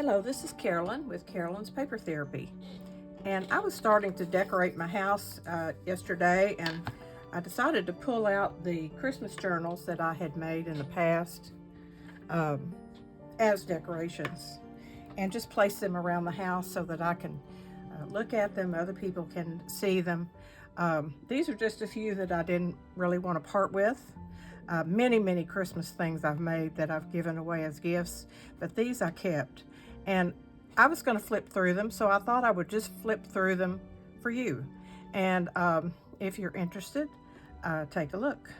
Hello, this is Carolyn with Carolyn's Paper Therapy. And I was starting to decorate my house yesterday, and I decided to pull out the Christmas journals that I had made in the past as decorations and just place them around the house so that I can look at them, other people can see them. These are just a few that I didn't really want to part with. Many Christmas things I've made that I've given away as gifts, but these I kept. And I was going to flip through them, so I thought I would just flip through them for you. And if you're interested, take a look.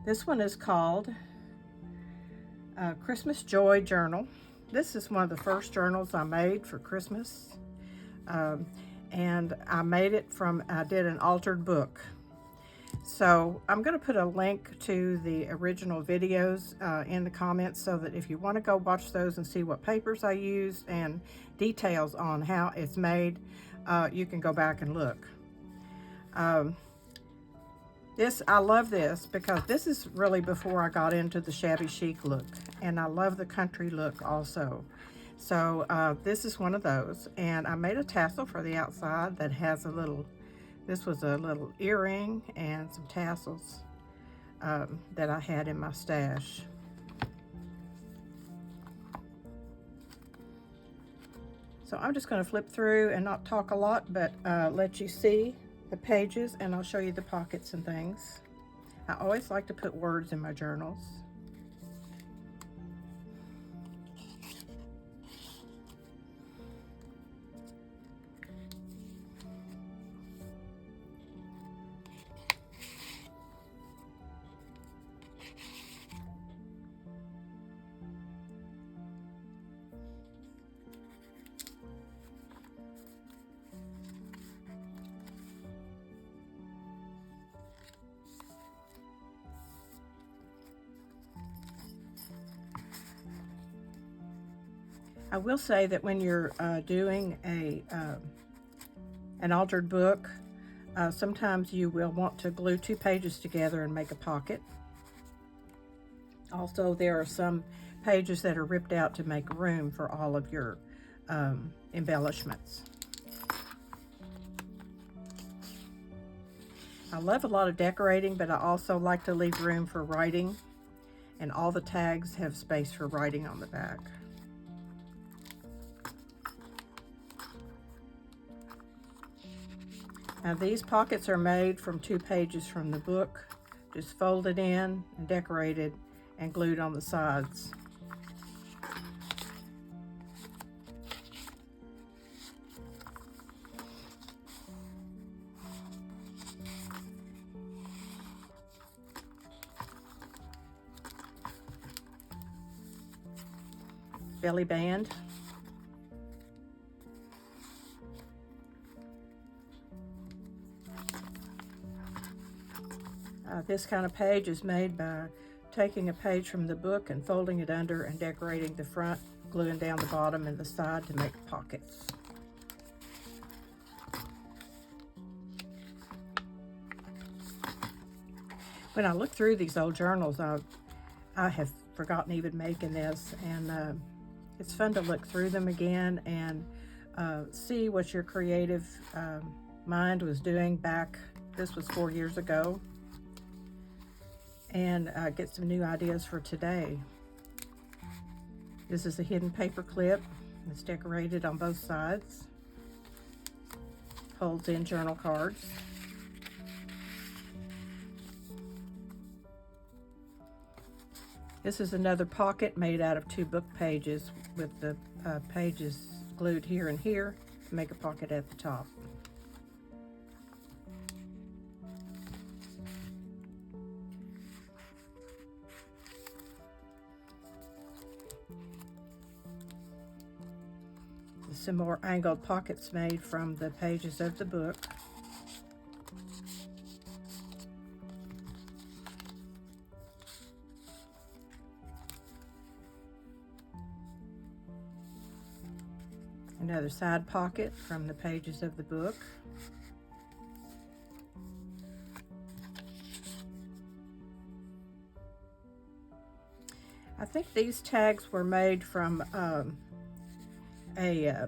This one is called Christmas Joy Journal. This is one of the first journals I made for Christmas. And I made it I did an altered book. So I'm going to put a link to the original videos in the comments so that if you want to go watch those and see what papers I used and details on how it's made, you can go back and look. I love this because this is really before I got into the shabby chic look, and I love the country look also. So this is one of those, and I made a tassel for the outside that has this was a little earring and some tassels that I had in my stash. So I'm just going to flip through and not talk a lot, but let you see the pages, and I'll show you the pockets and things. I always like to put words in my journals. I will say that when you're doing an altered book, sometimes you will want to glue two pages together and make a pocket. Also, there are some pages that are ripped out to make room for all of your embellishments. I love a lot of decorating, but I also like to leave room for writing, and all the tags have space for writing on the back. Now these pockets are made from 2 pages from the book, just folded in and decorated and glued on the sides. Belly band. This kind of page is made by taking a page from the book and folding it under and decorating the front, gluing down the bottom and the side to make pockets. When I look through these old journals, I have forgotten even making this, and it's fun to look through them again and see what your creative mind was doing back. This was 4 years ago. And get some new ideas for today. This is a hidden paper clip. It's decorated on both sides. Holds in journal cards. This is another pocket made out of 2 book pages with the pages glued here and here to make a pocket at the top. Some more angled pockets made from the pages of the book. Another side pocket from the pages of the book. I think these tags were made from a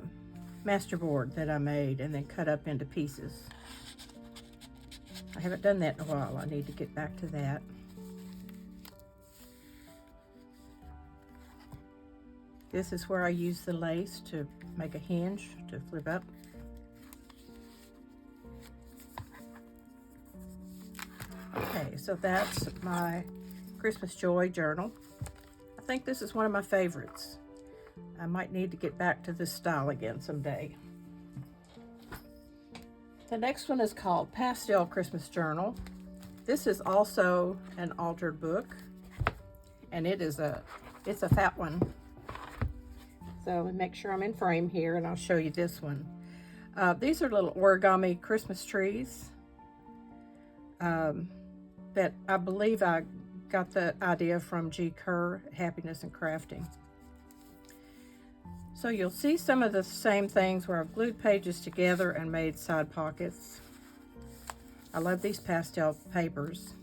masterboard that I made and then cut up into pieces. I haven't done that in a while. I need to get back to that. This is where I use the lace to make a hinge to flip up. Okay, so that's my Christmas Joy journal. I think this is one of my favorites. I might need to get back to this style again someday. The next one is called Pastel Christmas Journal. This is also an altered book, and it's a fat one. So make sure I'm in frame here, and I'll show you this one. These are little origami Christmas trees that I believe I got the idea from G. Kerr, Happiness and Crafting. So you'll see some of the same things where I've glued pages together and made side pockets. I love these pastel papers.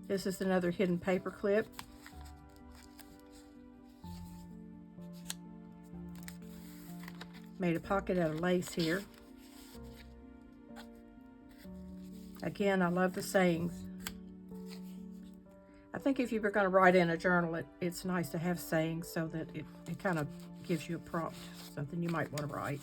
This is another hidden paper clip. Made a pocket out of lace here. Again, I love the sayings. I think if you were going to write in a journal, it's nice to have sayings so that it kind of gives you a prompt, something you might want to write.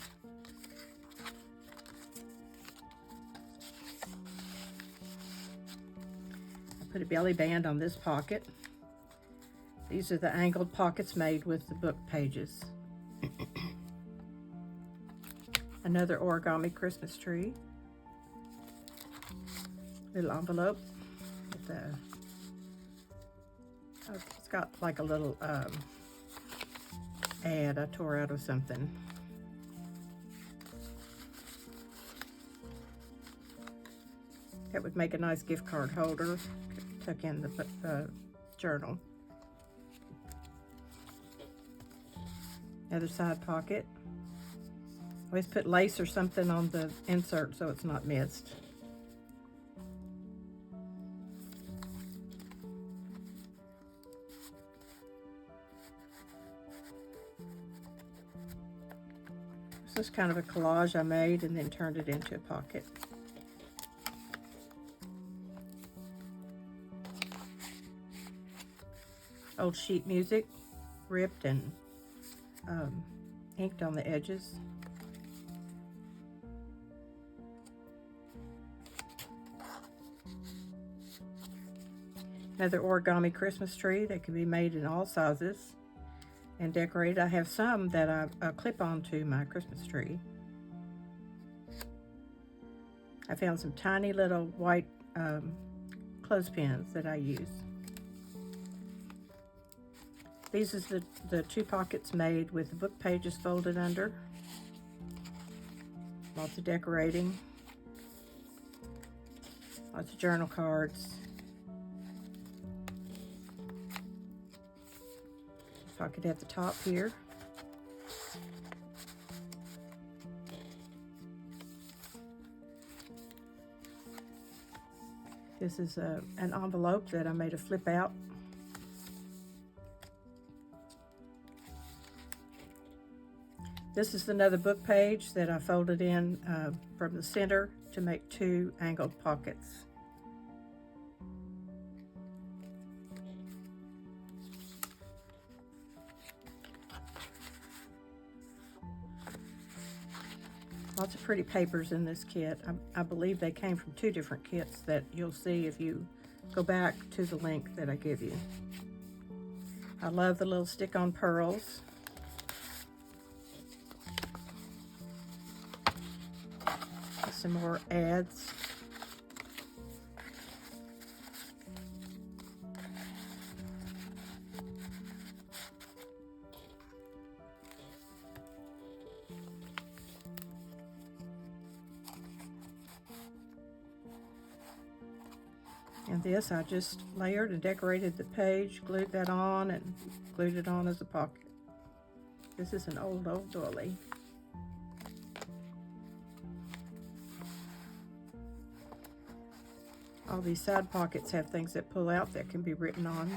I put a belly band on this pocket. These are the angled pockets made with the book pages. Another origami Christmas tree. Little envelope with the, it's got like a little ad I tore out of something. That would make a nice gift card holder. Tuck in the journal. Other side pocket. Always put lace or something on the insert so it's not missed. This is kind of a collage I made and then turned it into a pocket. Old sheet music, ripped and inked on the edges. Another origami Christmas tree that can be made in all sizes and decorated. I have some that I clip onto my Christmas tree. I found some tiny little white clothespins that I use. These is the two pockets made with the book pages folded under. Lots of decorating. Lots of journal cards. Pocket at the top here. This is an envelope that I made a flip out. This is another book page that I folded in from the center to make two angled pockets. Lots of pretty papers in this kit. I believe they came from two different kits that you'll see if you go back to the link that I give you. I love the little stick-on pearls. Some more ads. And this, I just layered and decorated the page, glued that on, and glued it on as a pocket. This is an old doily. All these side pockets have things that pull out that can be written on.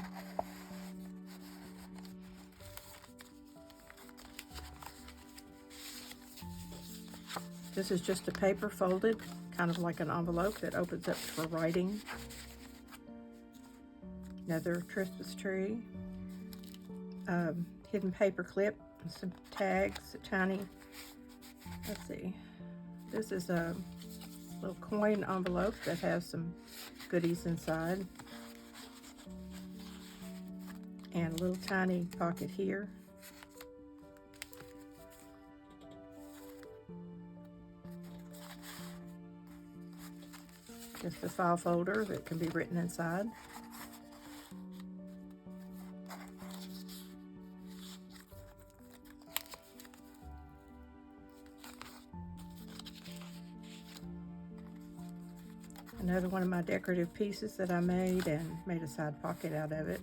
This is just a paper folded, kind of like an envelope that opens up for writing. Another Christmas tree. Hidden paper clip, and some tags, a tiny, let's see. This is a little coin envelope that has some goodies inside. And a little tiny pocket here. Just a file folder that can be written inside. Another one of my decorative pieces that I made and made a side pocket out of it.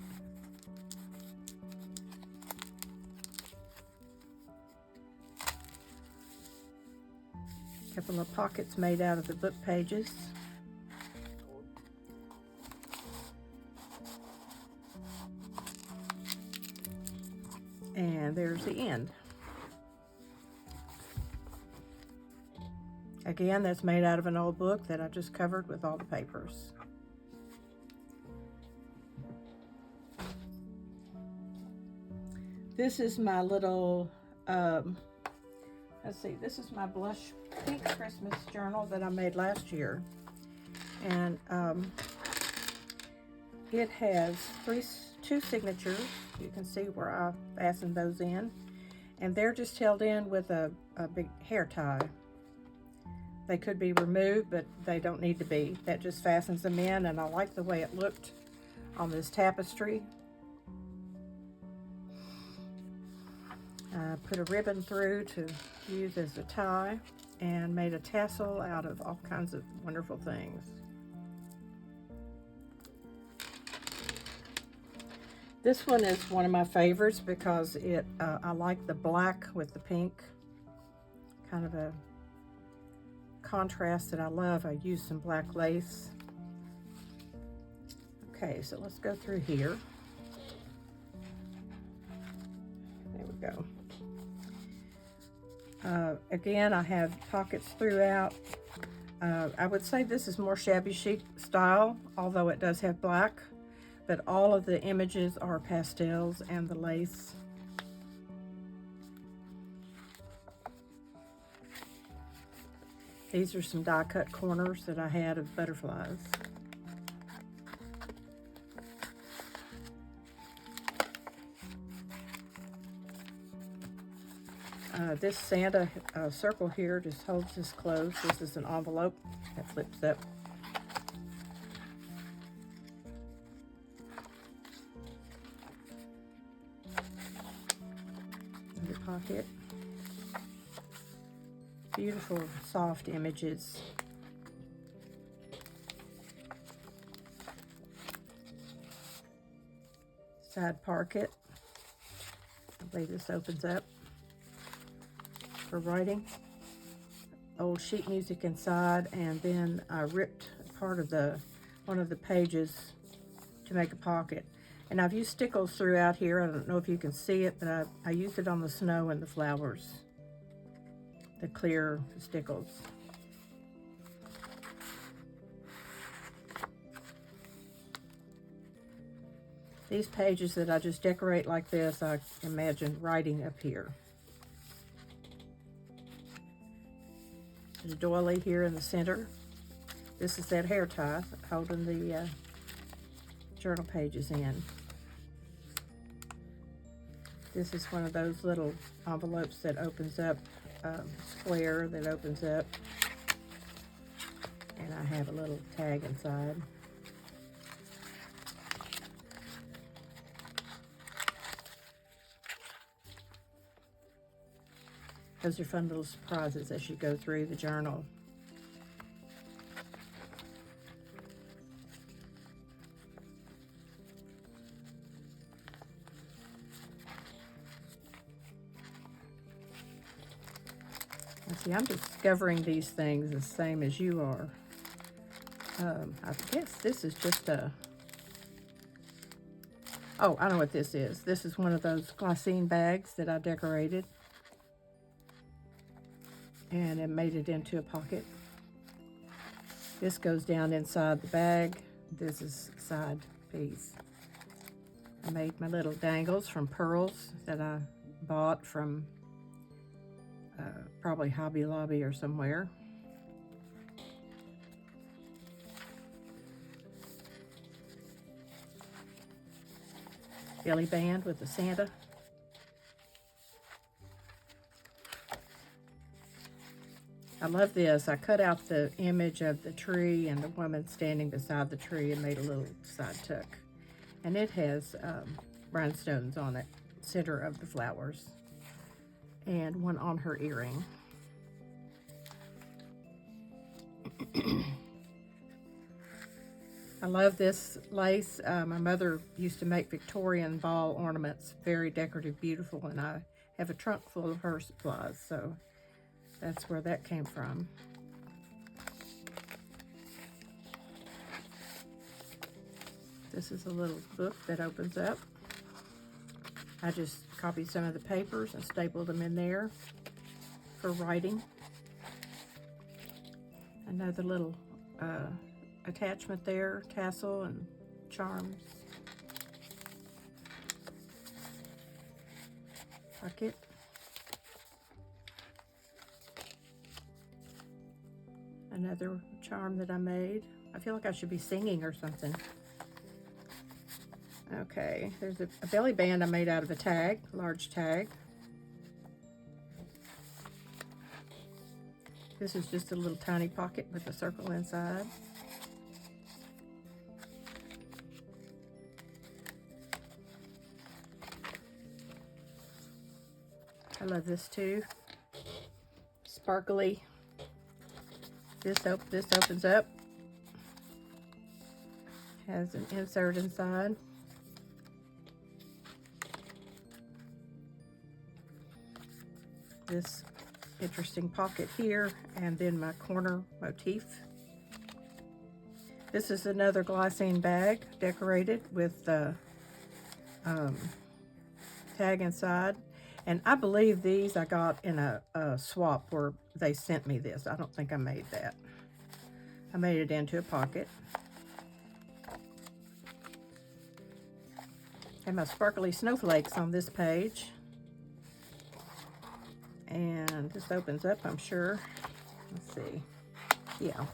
A couple of pockets made out of the book pages. And there's the end. Again, that's made out of an old book that I just covered with all the papers. This is my little, let's see, this is my blush pink Christmas journal that I made last year. And it has two signatures. You can see where I fastened those in. And they're just held in with a big hair tie. They could be removed, but they don't need to be. That just fastens them in, and I like the way it looked on this tapestry. I put a ribbon through to use as a tie and made a tassel out of all kinds of wonderful things. This one is one of my favorites because I like the black with the pink, kind of a contrast that I love. I used some black lace. Okay, so let's go through here. There we go. Again, I have pockets throughout. I would say this is more shabby chic style, although it does have black, but all of the images are pastels and the lace. These are some die-cut corners that I had of butterflies. This Santa circle here just holds this closed. This is an envelope that flips up. Another pocket. Beautiful, soft images. Side pocket. I believe this opens up for writing. Old sheet music inside, and then I ripped part of one of the pages to make a pocket. And I've used stickles throughout here. I don't know if you can see it, but I used it on the snow and the flowers. The clear stickles. These pages that I just decorate like this, I imagine writing up here. There's a doily here in the center. This is that hair tie holding the journal pages in. This is one of those little envelopes that opens up, square that opens up. And I have a little tag inside. Those are fun little surprises as you go through the journal. See, I'm discovering these things the same as you are. I guess this is just a... Oh, I know what this is. This is one of those glycine bags that I decorated. and it made it into a pocket. This goes down inside the bag. This is side piece. I made my little dangles from pearls that I bought from probably Hobby Lobby or somewhere. Belly band with the Santa. I love this. I cut out the image of the tree and the woman standing beside the tree and made a little side tuck. And it has rhinestones on it, center of the flowers, and one on her earring. I love this lace. My mother used to make Victorian ball ornaments, very decorative, beautiful, and I have a trunk full of her supplies, so that's where that came from. This is a little book that opens up. I just copied some of the papers and stapled them in there for writing. Another little attachment there, tassel and charms. Pocket. Another charm that I made. I feel like I should be singing or something. Okay, there's a belly band I made out of a tag, large tag. This is just a little tiny pocket with a circle inside. I love this too. Sparkly. This opens up. Has an insert inside. This interesting pocket here, and then my corner motif. This is another glassine bag decorated with the tag inside. And I believe these I got in a swap where they sent me this. I don't think I made that. I made it into a pocket. And my sparkly snowflakes on this page. And this opens up, I'm sure. Let's see. Yeah.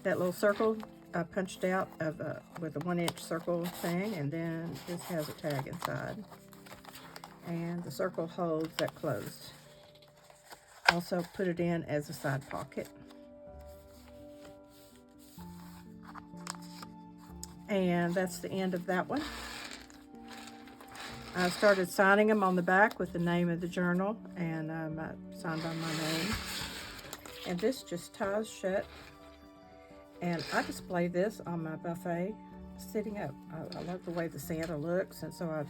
That little circle I punched out of with a 1-inch circle thing, and then this has a tag inside. And the circle holds that closed. Also put it in as a side pocket. And that's the end of that one. I started signing them on the back with the name of the journal, and I signed on my name. And this just ties shut. And I display this on my buffet sitting up. I love the way the Santa looks, and so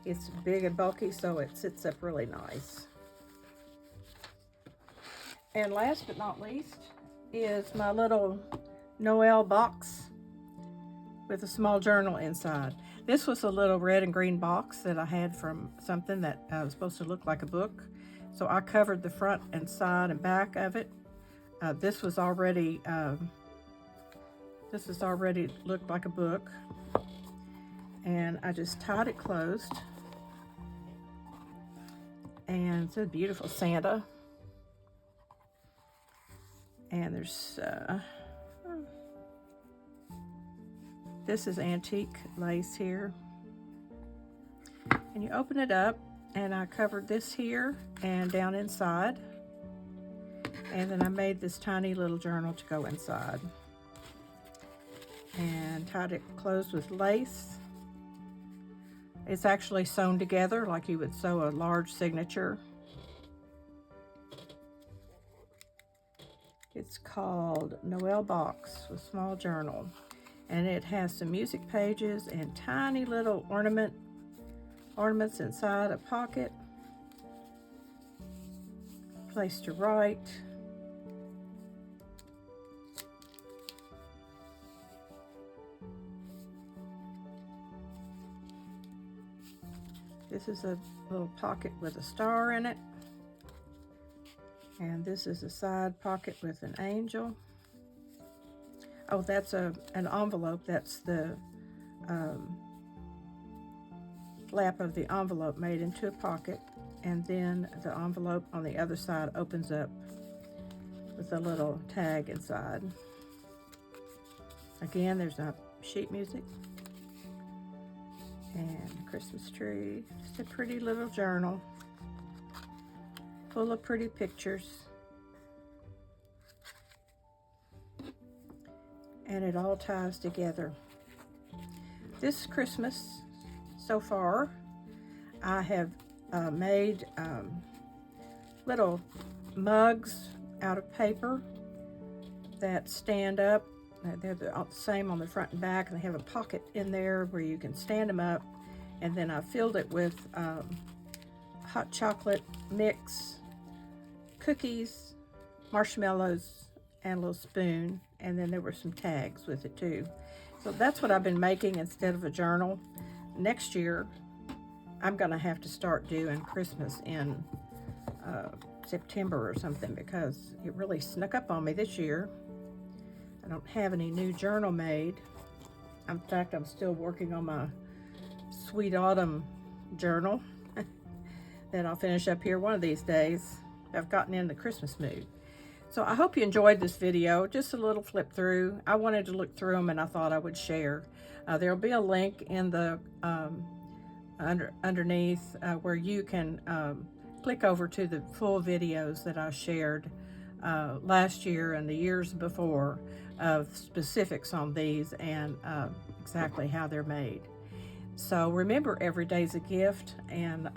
it's big and bulky, so it sits up really nice. And last but not least is my little Noel box with a small journal inside. This was a little red and green box that I had from something that was supposed to look like a book. So I covered the front and side and back of it. This was already looked like a book. And I just tied it closed. And it's a beautiful Santa. And there's this is antique lace here. And you open it up, and I covered this here and down inside. And then I made this tiny little journal to go inside. And tied it closed with lace. It's actually sewn together like you would sew a large signature. It's called Noel Box with Small Journal. And it has some music pages and tiny little ornaments inside a pocket. Place to write. This is a little pocket with a star in it. And this is a side pocket with an angel. Oh, that's an envelope. That's the flap of the envelope made into a pocket. And then the envelope on the other side opens up with a little tag inside. Again, there's not sheet music. And Christmas tree. Just a pretty little journal full of pretty pictures. And it all ties together. This Christmas, so far, I have made little mugs out of paper that stand up. They're the same on the front and back, and they have a pocket in there where you can stand them up. And then I filled it with hot chocolate mix, cookies, marshmallows, and a little spoon. And then there were some tags with it too. So that's what I've been making instead of a journal. Next year, I'm gonna have to start doing Christmas in September or something, because it really snuck up on me this year. I don't have any new journal made. In fact, I'm still working on my Sweet Autumn journal that I'll finish up here one of these days. I've gotten in the Christmas mood. So I hope you enjoyed this video, just a little flip through. I wanted to look through them and I thought I would share. There'll be a link in the underneath where you can click over to the full videos that I shared last year and the years before of specifics on these and exactly how they're made. So remember, every day's a gift, and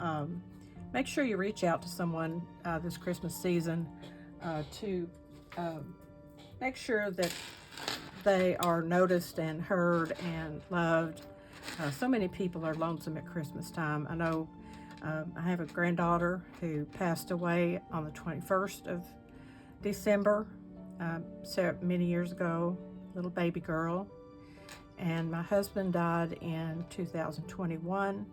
make sure you reach out to someone this Christmas season to make sure that they are noticed and heard and loved. So many people are lonesome at Christmas time. I know I have a granddaughter who passed away on the 21st of December, so many years ago, little baby girl. And my husband died in 2021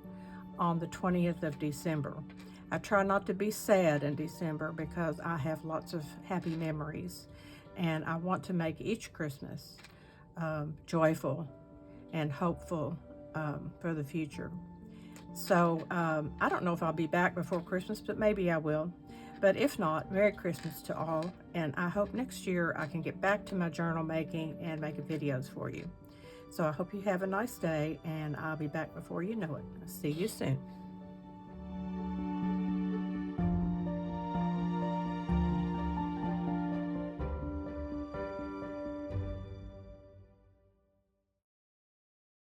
on the 20th of December. I try not to be sad in December because I have lots of happy memories, and I want to make each Christmas joyful and hopeful for the future. So I don't know if I'll be back before Christmas, but maybe I will. But if not, Merry Christmas to all, and I hope next year I can get back to my journal making and making videos for you. So I hope you have a nice day, and I'll be back before you know it. See you soon.